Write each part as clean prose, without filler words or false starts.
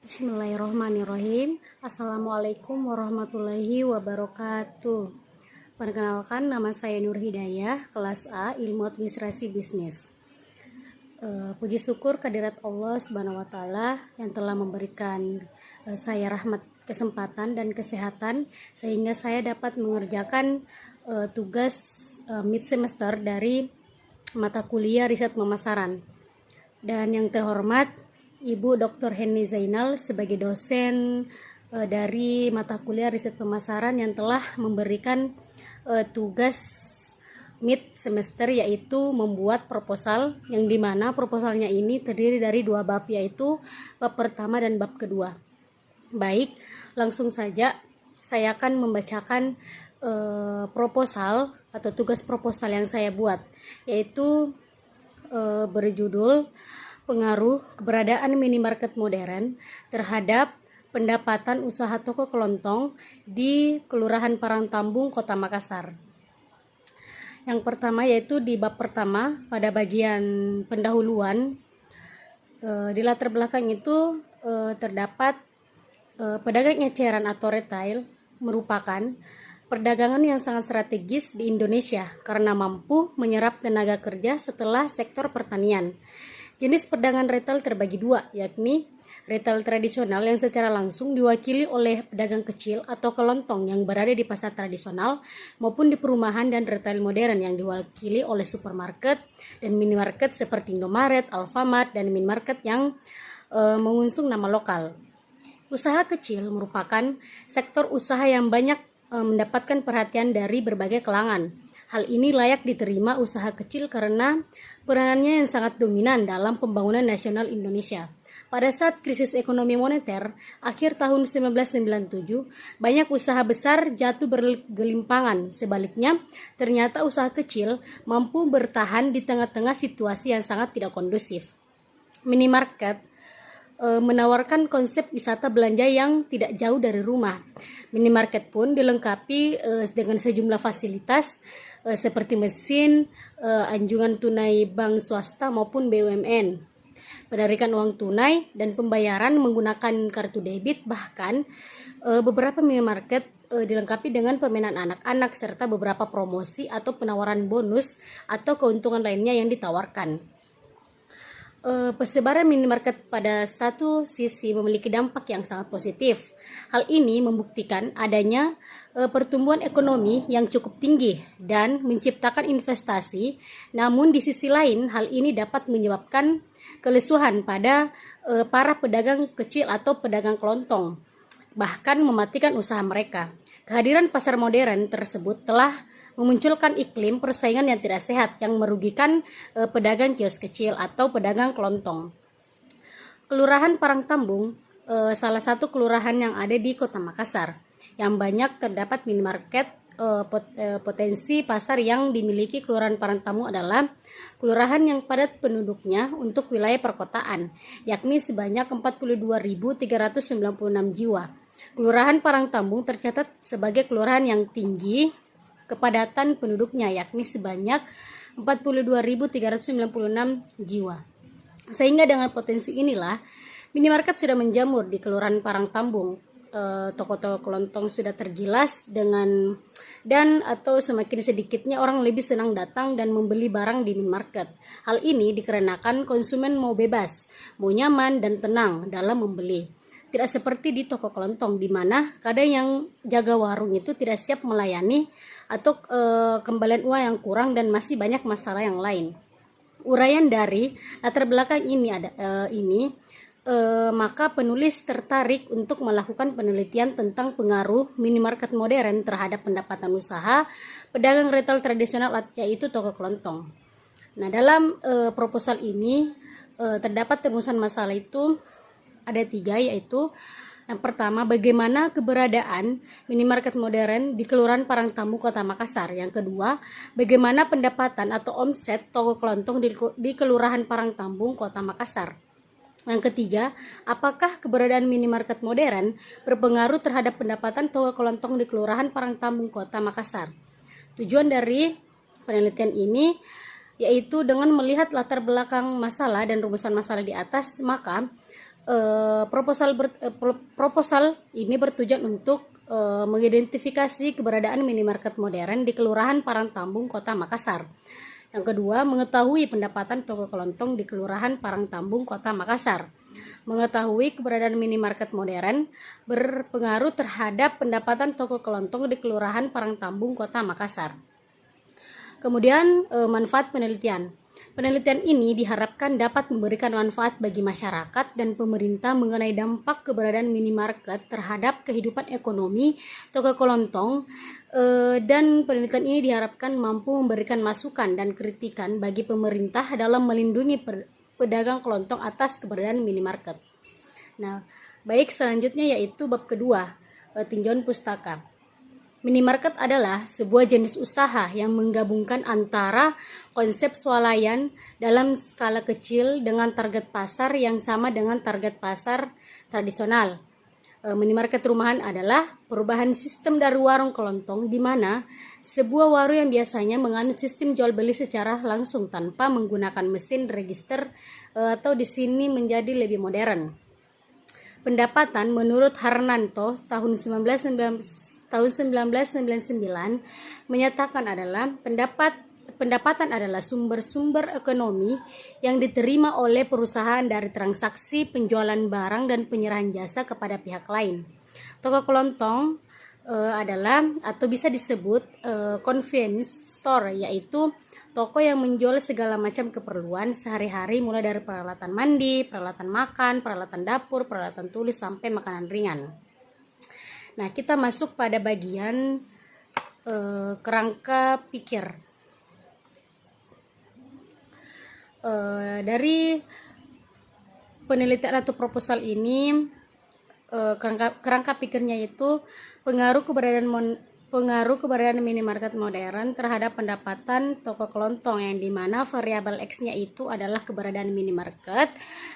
Bismillahirrahmanirrahim. Assalamualaikum warahmatullahi wabarakatuh. Perkenalkan, nama saya Nur Hidayah, kelas A, Ilmu Administrasi Bisnis. Puji syukur kehadirat Allah Subhanahu wa Ta'ala yang telah memberikan saya rahmat, kesempatan dan kesehatan sehingga saya dapat mengerjakan tugas mid semester dari mata kuliah riset pemasaran. Dan yang terhormat Ibu Dr. Henny Zainal sebagai dosen dari mata kuliah riset pemasaran yang telah memberikan tugas mid semester, yaitu membuat proposal, yang dimana proposalnya ini terdiri dari 2 bab, yaitu bab pertama dan bab kedua. Baik, langsung saja saya akan membacakan proposal atau tugas proposal yang saya buat, yaitu berjudul pengaruh keberadaan minimarket modern terhadap pendapatan usaha toko kelontong di Kelurahan Parangtambung, Kota Makassar. Yang pertama yaitu di bab pertama pada bagian pendahuluan, di latar belakang itu terdapat pedagang eceran atau retail merupakan perdagangan yang sangat strategis di Indonesia karena mampu menyerap tenaga kerja setelah sektor pertanian. Jenis perdagangan retail terbagi 2, yakni retail tradisional yang secara langsung diwakili oleh pedagang kecil atau kelontong yang berada di pasar tradisional, maupun di perumahan, dan retail modern yang diwakili oleh supermarket dan minimarket seperti Indomaret, Alfamart, dan minimarket yang mengusung nama lokal. Usaha kecil merupakan sektor usaha yang banyak mendapatkan perhatian dari berbagai kalangan. Hal ini layak diterima usaha kecil karena peranannya yang sangat dominan dalam pembangunan nasional Indonesia. Pada saat krisis ekonomi moneter akhir tahun 1997, banyak usaha besar jatuh bergelimpangan. Sebaliknya, ternyata usaha kecil mampu bertahan di tengah-tengah situasi yang sangat tidak kondusif. Minimarket menawarkan konsep wisata belanja yang tidak jauh dari rumah. Minimarket pun dilengkapi dengan sejumlah fasilitas seperti mesin, anjungan tunai bank swasta maupun BUMN, penarikan uang tunai, dan pembayaran menggunakan kartu debit. Bahkan beberapa minimarket dilengkapi dengan permainan anak-anak serta beberapa promosi atau penawaran bonus atau keuntungan lainnya yang ditawarkan. Persebaran minimarket pada satu sisi memiliki dampak yang sangat positif. Hal ini membuktikan adanya pertumbuhan ekonomi yang cukup tinggi dan menciptakan investasi. Namun di sisi lain, hal ini dapat menyebabkan kelesuhan pada para pedagang kecil atau pedagang kelontong, bahkan mematikan usaha mereka. Kehadiran pasar modern tersebut telah memunculkan iklim persaingan yang tidak sehat yang merugikan pedagang kios kecil atau pedagang kelontong. Kelurahan Parangtambung salah satu kelurahan yang ada di Kota Makassar yang banyak terdapat minimarket. Potensi pasar yang dimiliki Kelurahan Parangtambung adalah kelurahan yang padat penduduknya untuk wilayah perkotaan, yakni sebanyak 42.396 jiwa. Kelurahan Parangtambung tercatat sebagai kelurahan yang tinggi kepadatan penduduknya, yakni sebanyak 42.396 jiwa. Sehingga dengan potensi inilah minimarket sudah menjamur di Kelurahan Parangtambung. Toko-toko kelontong sudah tergilas atau semakin sedikitnya orang lebih senang datang dan membeli barang di minimarket. Hal ini dikarenakan konsumen mau bebas, mau nyaman dan tenang dalam membeli. Tidak seperti di toko kelontong, di mana kadang yang jaga warung itu tidak siap melayani atau kembalian uang yang kurang dan masih banyak masalah yang lain. Uraian dari latar belakang ini maka penulis tertarik untuk melakukan penelitian tentang pengaruh minimarket modern terhadap pendapatan usaha pedagang retail tradisional, yaitu toko kelontong. Nah, dalam proposal ini terdapat rumusan masalah itu ada 3, yaitu yang pertama, bagaimana keberadaan minimarket modern di Kelurahan Parangtambung, Kota Makassar. Yang kedua, bagaimana pendapatan atau omset toko kelontong di Kelurahan Parangtambung, Kota Makassar. Yang ketiga, apakah keberadaan minimarket modern berpengaruh terhadap pendapatan toko kelontong di Kelurahan Parangtambung, Kota Makassar. Tujuan dari penelitian ini yaitu dengan melihat latar belakang masalah dan rumusan masalah di atas, maka Proposal ini bertujuan untuk mengidentifikasi keberadaan minimarket modern di Kelurahan Parangtambung, Kota Makassar. Yang kedua, mengetahui pendapatan toko kelontong di Kelurahan Parangtambung, Kota Makassar. Mengetahui keberadaan minimarket modern berpengaruh terhadap pendapatan toko kelontong di Kelurahan Parangtambung, Kota Makassar. Kemudian manfaat penelitian. Penelitian ini diharapkan dapat memberikan manfaat bagi masyarakat dan pemerintah mengenai dampak keberadaan minimarket terhadap kehidupan ekonomi toko kelontong, dan penelitian ini diharapkan mampu memberikan masukan dan kritikan bagi pemerintah dalam melindungi pedagang kelontong atas keberadaan minimarket. Nah, baik, selanjutnya yaitu bab kedua, tinjauan pustaka. Minimarket adalah sebuah jenis usaha yang menggabungkan antara konsep swalayan dalam skala kecil dengan target pasar yang sama dengan target pasar tradisional. Minimarket rumahan adalah perubahan sistem dari warung kelontong, di mana sebuah warung yang biasanya menganut sistem jual beli secara langsung tanpa menggunakan mesin register atau di sini menjadi lebih modern. Pendapatan menurut Harnanto tahun 1999 menyatakan adalah pendapatan adalah sumber-sumber ekonomi yang diterima oleh perusahaan dari transaksi penjualan barang dan penyerahan jasa kepada pihak lain. Toko kelontong adalah atau bisa disebut convenience store, yaitu toko yang menjual segala macam keperluan sehari-hari mulai dari peralatan mandi, peralatan makan, peralatan dapur, peralatan tulis sampai makanan ringan. Nah, kita masuk pada bagian kerangka pikir. Dari penelitian atau proposal ini, kerangka pikirnya itu pengaruh keberadaan minimarket modern terhadap pendapatan toko kelontong, yang dimana variabel X-nya itu adalah keberadaan minimarket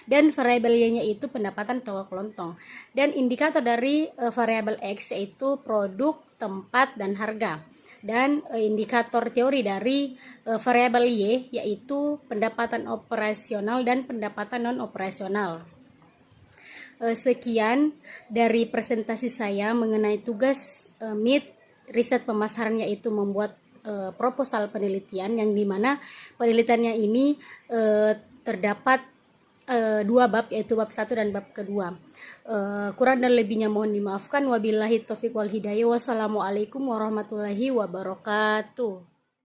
dan variabel Y-nya itu pendapatan toko kelontong. Dan indikator dari variabel X yaitu produk, tempat, dan harga. Dan indikator teori dari variabel Y yaitu pendapatan operasional dan pendapatan non-operasional. Sekian dari presentasi saya mengenai tugas MIT riset pemasaran, yaitu membuat proposal penelitian, yang dimana penelitiannya ini terdapat 2 bab, yaitu bab 1 dan bab kedua. Kurang dan lebihnya mohon dimaafkan. Wabillahi taufiq wal hidayah. Wassalamualaikum warahmatullahi wabarakatuh.